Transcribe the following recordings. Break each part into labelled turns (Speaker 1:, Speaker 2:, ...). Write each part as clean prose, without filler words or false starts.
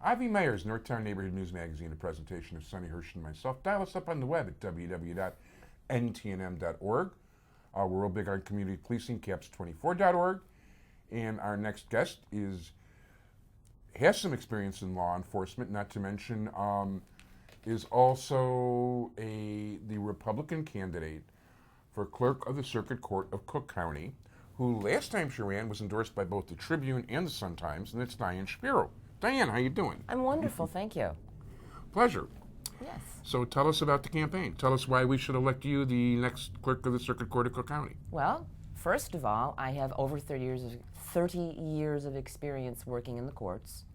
Speaker 1: Avi Meyers, Northtown Neighborhood News Magazine, a presentation of Sonny Hirsch and myself. Dial us up on the web at www.ntnm.org. We're real big on community policing, caps24.org. And our next guest has some experience in law enforcement, not to mention is also the Republican candidate for clerk of the Circuit Court of Cook County, who last time she ran was endorsed by both the Tribune and the Sun-Times, and it's Diane Shapiro. Diane, how you doing?
Speaker 2: I'm wonderful, thank you.
Speaker 1: Pleasure.
Speaker 2: Yes.
Speaker 1: So tell us about the campaign. Tell us why we should elect you the next clerk of the Circuit Court of Cook County.
Speaker 2: Well, first of all, I have over 30 years of experience working in the courts.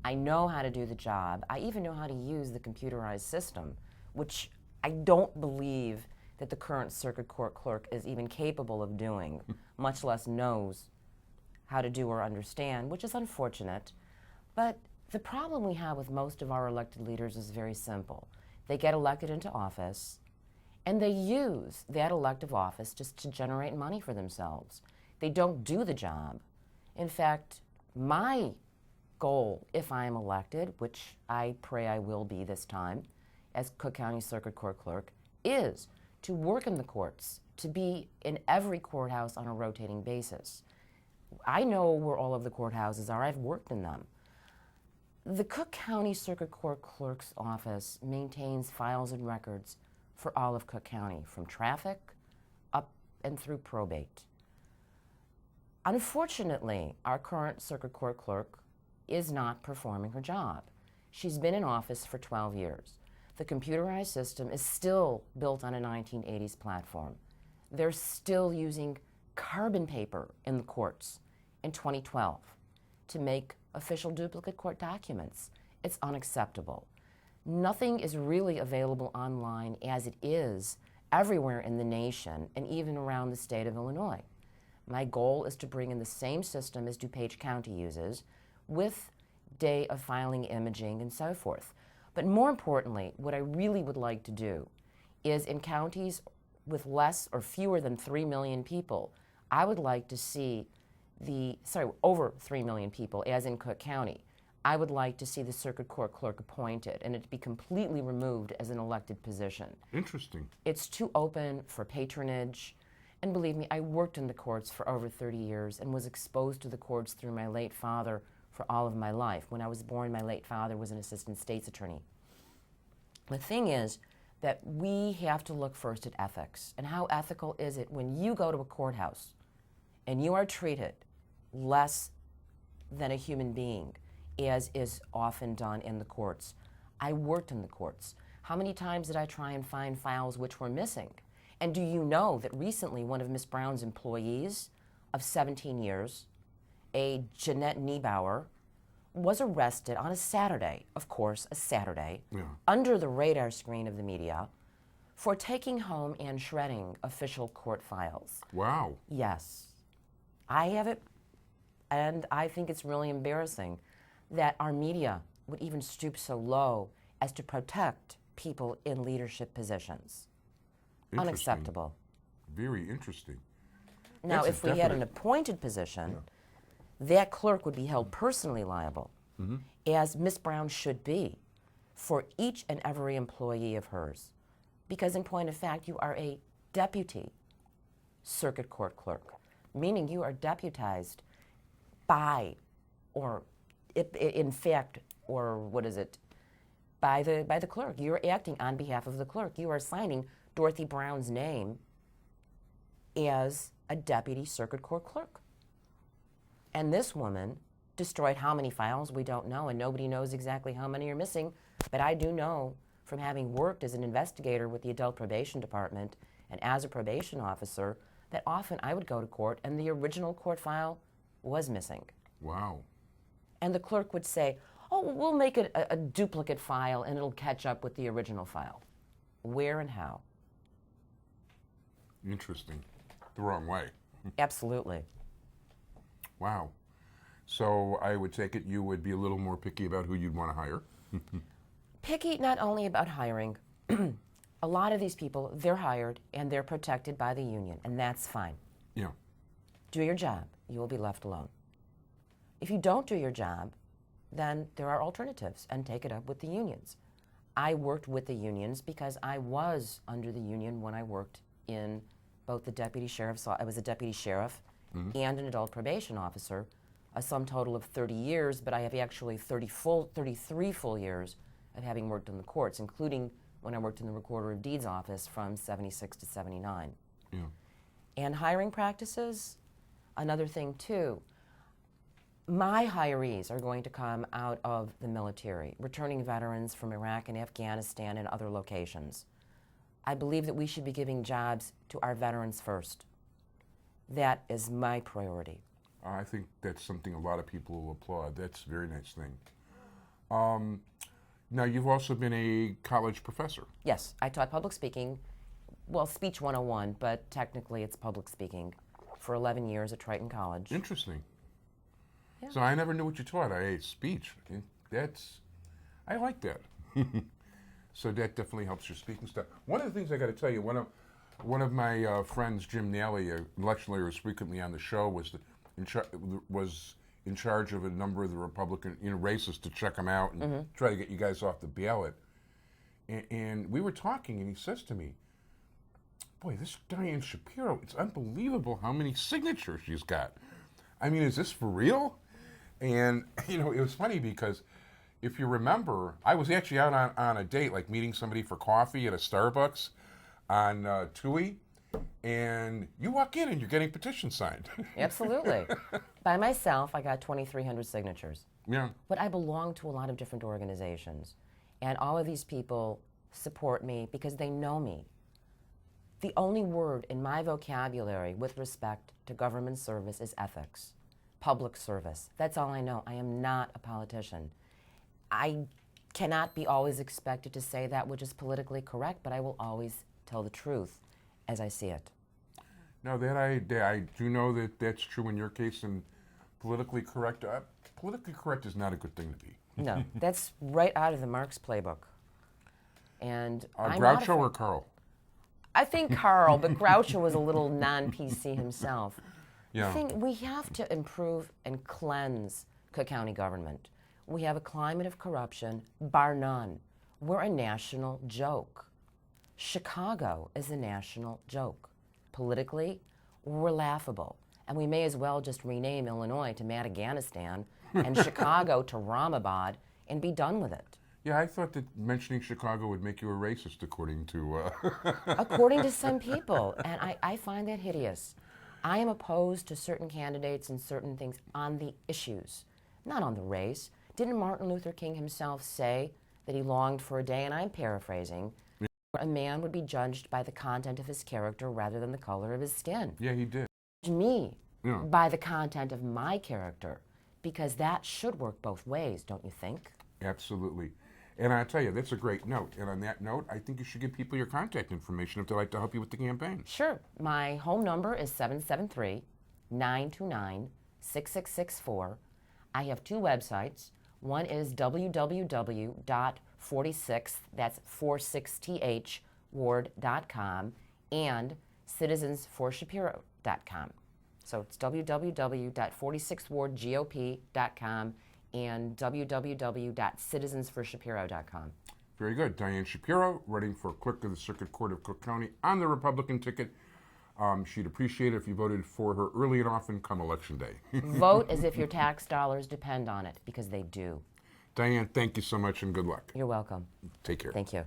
Speaker 2: I know how to do the job. I even know how to use the computerized system, which I don't believe that the current circuit court clerk is even capable of doing, much less knows how to do or understand, which is unfortunate. But the problem we have with most of our elected leaders is very simple. They get elected into office, and they use that elective office just to generate money for themselves. They don't do the job. In fact, my goal, if I am elected, which I pray I will be this time, as Cook County Circuit Court Clerk, is to work in the courts, to be in every courthouse on a rotating basis. I know where all of the courthouses are. I've worked in them. The Cook County Circuit Court Clerk's office maintains files and records for all of Cook County, from traffic up and through probate. Unfortunately, our current Circuit Court Clerk is not performing her job. She's been in office for 12 years. The computerized system is still built on a 1980s platform. They're still using carbon paper in the courts in 2012 to make official duplicate court documents. It's unacceptable. Nothing is really available online as it is everywhere in the nation and even around the state of Illinois. My goal is to bring in the same system as DuPage County uses, with day of filing imaging and so forth. But more importantly, what I really would like to do is, in counties with less or fewer than 3 million people, I would like to see over 3 million people, as in Cook County, I would like to see the Circuit Court Clerk appointed and it be completely removed as an elected position.
Speaker 1: Interesting.
Speaker 2: It's too open for patronage. And believe me, I worked in the courts for over 30 years and was exposed to the courts through my late father for all of my life. When I was born, my late father was an assistant state's attorney. The thing is that we have to look first at ethics. And how ethical is it when you go to a courthouse and you are treated less than a human being, as is often done in the courts? I worked in the courts. How many times did I try and find files which were missing? And do you know that recently one of Miss Brown's employees of 17 years, a Jeanette Niebauer, was arrested on a Saturday, of course, a Saturday, under the radar screen of the media, for taking home and shredding official court files.
Speaker 1: Wow.
Speaker 2: Yes. I have it, and I think it's really embarrassing that our media would even stoop so low as to protect people in leadership positions. Unacceptable.
Speaker 1: Very interesting.
Speaker 2: Now, if we had an appointed position, that clerk would be held personally liable, as Miss Brown should be, for each and every employee of hers. Because in point of fact, you are a deputy circuit court clerk, meaning you are deputized by, or in fact, or what is it, by the clerk. You're acting on behalf of the clerk. You are signing Dorothy Brown's name as a deputy circuit court clerk. And this woman destroyed how many files? We don't know, and nobody knows exactly how many are missing. But I do know, from having worked as an investigator with the Adult Probation Department and as a probation officer, that often I would go to court and the original court file was missing.
Speaker 1: Wow.
Speaker 2: And the clerk would say, oh, we'll make it a duplicate file and it'll catch up with the original file. Where and how?
Speaker 1: Interesting. The wrong way.
Speaker 2: Absolutely.
Speaker 1: Wow. So I would take it you would be a little more picky about who you'd want to hire?
Speaker 2: Picky not only about hiring. A lot of these people, they're hired and they're protected by the union, and that's fine.
Speaker 1: Yeah.
Speaker 2: Do your job. You will be left alone. If you don't do your job, then there are alternatives, and take it up with the unions. I worked with the unions because I was under the union when I worked in both the deputy sheriff's office. I was a deputy sheriff and an adult probation officer, a sum total of 30 years, but I have actually 33 full years of having worked in the courts, including when I worked in the Recorder of Deeds office from 76 to 79.
Speaker 1: Yeah.
Speaker 2: And hiring practices, another thing too. My hirees are going to come out of the military, returning veterans from Iraq and Afghanistan and other locations. I believe that we should be giving jobs to our veterans first. That is my priority.
Speaker 1: I think that's something a lot of people will applaud. That's a very nice thing. Now, you've also been a college professor.
Speaker 2: Yes, I taught public speaking, well, Speech 101, but technically it's public speaking, for 11 years at Triton College.
Speaker 1: Interesting.
Speaker 2: Yeah.
Speaker 1: So I never knew what you taught. Speech. I like that. So that definitely helps your speaking stuff. One of the things I got to tell you, one of my friends, Jim Nally, an election lawyer who's frequently on the show, was in charge of a number of the Republican races to check them out and try to get you guys off the ballot. And we were talking, and he says to me, "Boy, this Diane Shapiro, it's unbelievable how many signatures she's got. I mean, is this for real?" And, it was funny because if you remember, I was actually out on a date, like meeting somebody for coffee at a Starbucks on Tui, and you walk in and you're getting petitions signed.
Speaker 2: Absolutely. By myself, I got 2,300 signatures.
Speaker 1: Yeah.
Speaker 2: But I belong to a lot of different organizations, and all of these people support me because they know me. The only word in my vocabulary with respect to government service is ethics, public service. That's all I know. I am not a politician. I cannot be always expected to say that which is politically correct, but I will always tell the truth as I see it.
Speaker 1: Now, that I do know that that's true in your case, and politically correct is not a good thing to be.
Speaker 2: No, that's right out of the Marx playbook. And
Speaker 1: Groucho or Carl?
Speaker 2: I think Carl, but Groucho was a little non-PC himself.
Speaker 1: Yeah.
Speaker 2: I think we have to improve and cleanse Cook County government. We have a climate of corruption, bar none. We're a national joke. Chicago is a national joke. Politically, we're laughable. And we may as well just rename Illinois to Madaganistan and Chicago to Ramabad and be done with it.
Speaker 1: Yeah, I thought that mentioning Chicago would make you a racist, according to...
Speaker 2: According to some people, and I find that hideous. I am opposed to certain candidates and certain things on the issues, not on the race. Didn't Martin Luther King himself say that he longed for a day, and I'm paraphrasing, where a man would be judged by the content of his character rather than the color of his skin?
Speaker 1: Yeah, he did.
Speaker 2: Judge me
Speaker 1: Yeah.
Speaker 2: by the content of my character, because that should work both ways, don't you think?
Speaker 1: Absolutely. And I tell you, that's a great note. And on that note, I think you should give people your contact information if they'd like to help you with the campaign.
Speaker 2: Sure. My home number is 773-929-6664. I have two websites. One is www.46, that's 46th ward.com, and citizensforshapiro.com. So it's www.46thwardgop.com and www.citizensforshapiro.com.
Speaker 1: Very good. Diane Shapiro, running for Clerk of the Circuit Court of Cook County on the Republican ticket. She'd appreciate it if you voted for her early and often come Election Day.
Speaker 2: Vote as if your tax dollars depend on it, because they do.
Speaker 1: Diane, thank you so much and good luck.
Speaker 2: You're welcome.
Speaker 1: Take care.
Speaker 2: Thank you.